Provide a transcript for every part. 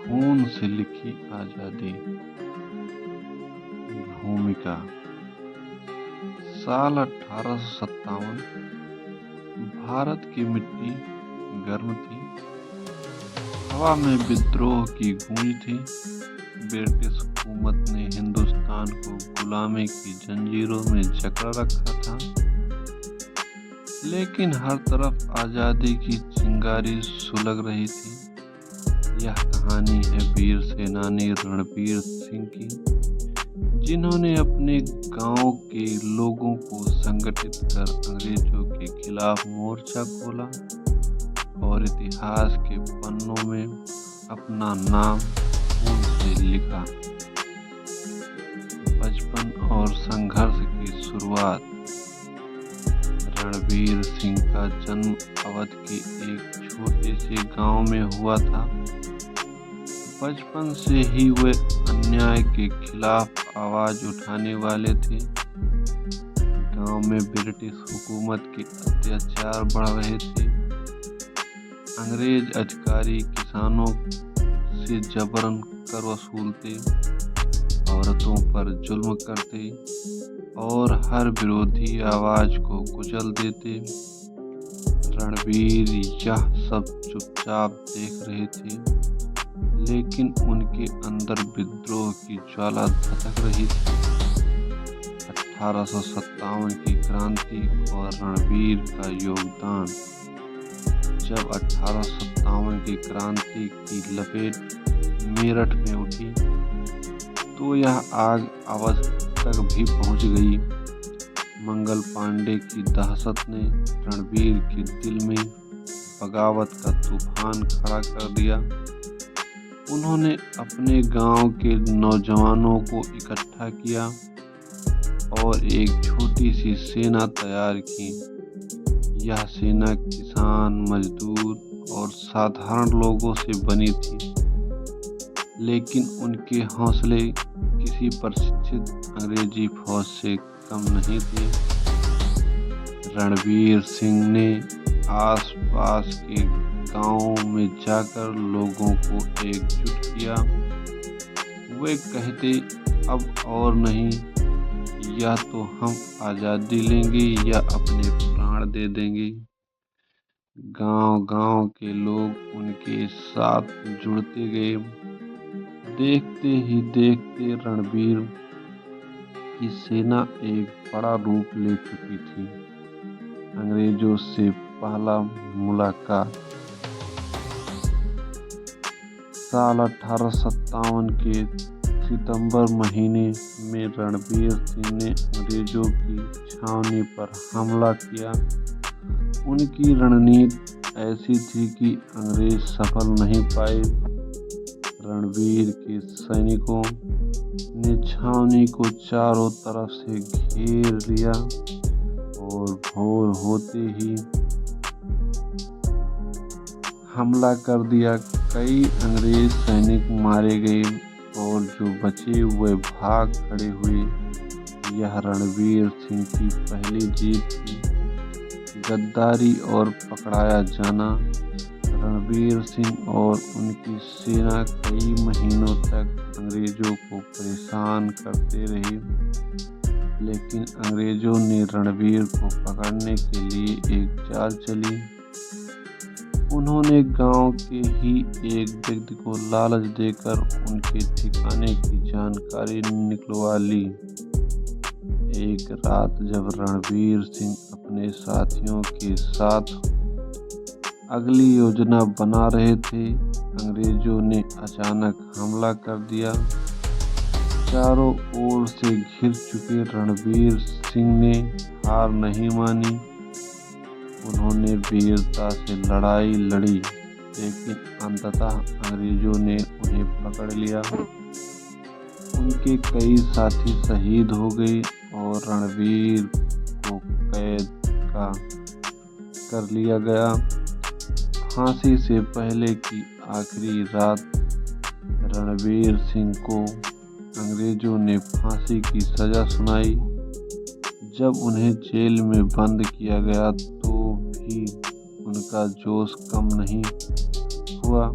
खून से लिखी आजादी। भूमिका। साल 1857। भारत की मिट्टी गर्म थी। हवा में विद्रोह की गूंज थी। ब्रिटिश हुकूमत ने हिंदुस्तान को गुलामी की जंजीरों में जकड़ा रखा था, लेकिन हर तरफ आज़ादी की चिंगारी सुलग रही थी। यह कहानी है वीर सेनानी रणबीर सिंह की, जिन्होंने अपने गांव के लोगों को संगठित कर अंग्रेजों के खिलाफ मोर्चा खोला और इतिहास के पन्नों में अपना नाम खून से लिखा। बचपन और संघर्ष की शुरुआत। रणबीर सिंह का जन्म अवध के एक छोटे से गांव में हुआ था। बचपन से ही वे अन्याय के खिलाफ आवाज उठाने वाले थे। गांव में ब्रिटिश हुकूमत के अत्याचार बढ़ रहे थे। अंग्रेज अधिकारी किसानों से जबरन कर वसूलते, औरतों पर जुल्म करते और हर विरोधी आवाज को कुचल देते। रणबीर यह सब चुपचाप देख रहे थे, लेकिन उनके अंदर विद्रोह की ज्वाला धधक रही थी। 1857 की क्रांति और रणबीर का योगदान। जब 1857 की क्रांति की लपेट मेरठ में उठी, तो यह आग अवध तक भी पहुंच गई। मंगल पांडे की दहशत ने रणबीर के दिल में बगावत का तूफान खड़ा कर दिया। उन्होंने अपने गांव के नौजवानों को इकट्ठा किया और एक छोटी सी सेना तैयार की। यह सेना किसान, मजदूर और साधारण लोगों से बनी थी, लेकिन उनके हौसले किसी प्रशिक्षित अंग्रेजी फौज से कम नहीं थे। रणबीर सिंह ने आसपास के गांवों में जाकर लोगों को एकजुट किया। वे कहते, अब और नहीं, या तो हम आज़ादी लेंगे या अपने प्राण दे देंगे। गांव-गांव के लोग उनके साथ जुड़ते गए। देखते ही देखते रणबीर की सेना एक बड़ा रूप ले चुकी थी। अंग्रेजों से पहला मुलाकात। साल 1857 के सितंबर महीने में रणबीर सिंह ने अंग्रेजों की छावनी पर हमला किया। उनकी रणनीति ऐसी थी कि अंग्रेज सफल नहीं पाए। रणबीर के सैनिकों ने छावनी को चारों तरफ से घेर लिया और भोर होते ही हमला कर दिया। कई अंग्रेज सैनिक मारे गए और जो बचे वे भाग खड़े हुए। यह रणबीर सिंह की पहली जीत थी। गद्दारी और पकड़ाया जाना। रणबीर सिंह और उनकी सेना कई महीनों तक अंग्रेजों को परेशान करते रहे, लेकिन अंग्रेजों ने रणबीर को पकड़ने के लिए एक चाल चली। उन्होंने गांव के ही एक व्यक्ति को लालच देकर उनके ठिकाने की जानकारी निकलवा ली। एक रात जब रणबीर सिंह अपने साथियों के साथ अगली योजना बना रहे थे, अंग्रेजों ने अचानक हमला कर दिया। चारों ओर से घिर चुके रणबीर सिंह ने हार नहीं मानी। उन्होंने वीरता से लड़ाई लड़ी, लेकिन अंततः अंग्रेजों ने उन्हें पकड़ लिया। उनके कई साथी शहीद हो गए और रणबीर को कैद कर लिया गया। फांसी से पहले की आखिरी रात रणबीर सिंह को अंग्रेजों ने फांसी की सजा सुनाई। जब उन्हें जेल में बंद किया गया तो भी उनका जोश कम नहीं हुआ।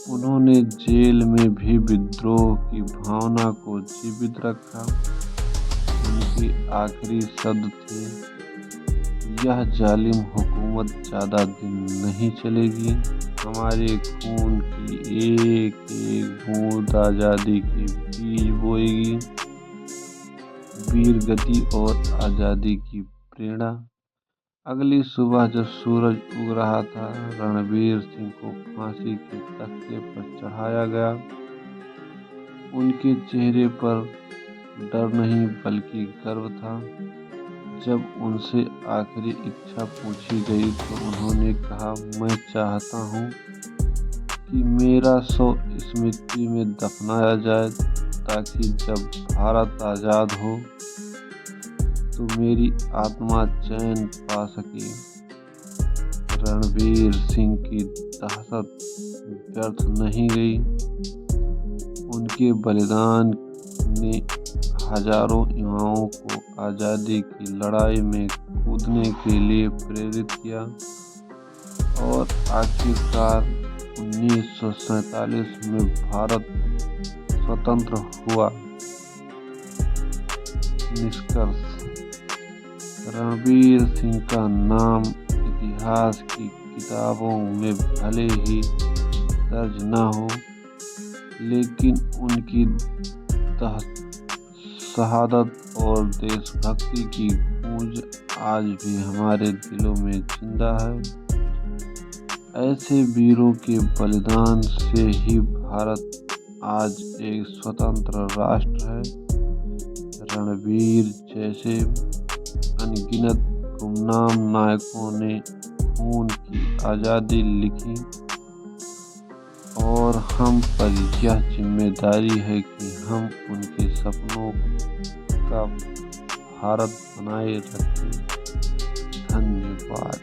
उन्होंने जेल में भी विद्रोह की भावना को जीवित रखा। उनके आखिरी शब्द थे, यह जालिम हुकूमत ज़्यादा दिन नहीं चलेगी। हमारे खून की एक एक बूंद आज़ादी के बीज बोएगी। वीर गति और आज़ादी की प्रेरणा। अगली सुबह जब सूरज उग रहा था, रणवीर सिंह को फांसी के तख्ते पर चढ़ाया गया। उनके चेहरे पर डर नहीं बल्कि गर्व था। जब उनसे आखिरी इच्छा पूछी गई तो उन्होंने कहा, मैं चाहता हूँ कि मेरा शव स्मृति में दफनाया जाए, ताकि जब भारत आज़ाद हो तो मेरी आत्मा चैन पा सके। रणवीर सिंह की दहशत व्यर्थ नहीं गई। उनके बलिदान ने हजारों युवाओं को आज़ादी की लड़ाई में कूदने के लिए प्रेरित किया और आखिरकार 1947 में भारत स्वतंत्र हुआ। निष्कर्ष, रणवीर सिंह का नाम इतिहास की किताबों में भले ही दर्ज न हो, लेकिन उनकी शहादत और देशभक्ति की गूंज आज भी हमारे दिलों में जिंदा है। ऐसे वीरों के बलिदान से ही भारत आज एक स्वतंत्र राष्ट्र है। रणवीर जैसे अनगिनत गुमनाम नायकों ने खून की आज़ादी लिखी और हम पर यह जिम्मेदारी है कि हम उनके सपनों का भारत बनाए रखें। धन्यवाद।